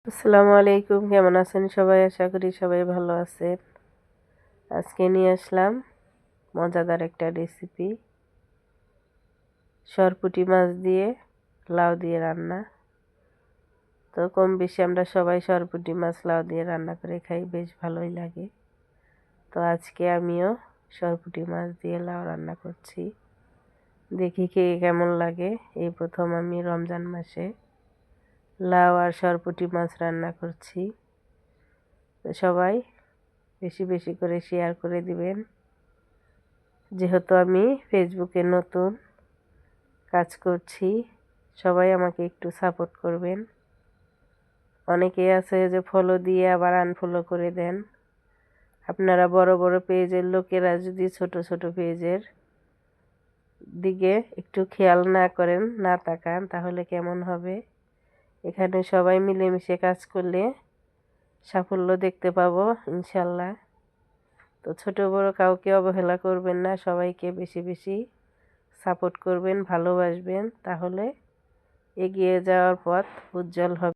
আসসালামু আলাইকুম, কেমন আছেন সবাই? আশা করি সবাই ভালো আছেন। আজকে নিয়ে আসলাম মজাদার একটা রেসিপি, সরপুঁটি মাছ দিয়ে লাউ দিয়ে রান্না। তো কম বেশি আমরা সবাই সরপুঁটি মাছ লাউ দিয়ে রান্না করে খাই, বেশ ভালোই লাগে। তো আজকে আমিও সরপুঁটি মাছ দিয়ে লাউ রান্না করছি, দেখি খেয়ে কেমন লাগে। এই প্রথম আমি রমজান মাসে লাউ আর সরপুঁটি মাছ রান্না করছি। তো সবাই বেশি বেশি করে শেয়ার করে দিবেন। যেহেতু আমি ফেসবুকে নতুন কাজ করছি, সবাই আমাকে একটু সাপোর্ট করবেন। অনেকেই আছে যে ফলো দিয়ে আবার আনফলো করে দেন। আপনারা বড় বড় পেজের লোকেরা যদি ছোট ছোট পেজের দিকে একটু খেয়াল না করেন, না তাকান, তাহলে কেমন হবে? এখানে সবাই মিলেমিশে কাজ করলে সাফল্য দেখতে পাবো ইনশাল্লাহ। তো ছোট বড় কাউকে অবহেলা করবেন না, সবাইকে বেশি বেশি সাপোর্ট করবেন, ভালোবাসবেন, তাহলে এগিয়ে যাওয়ার পথ উজ্জ্বল হবে।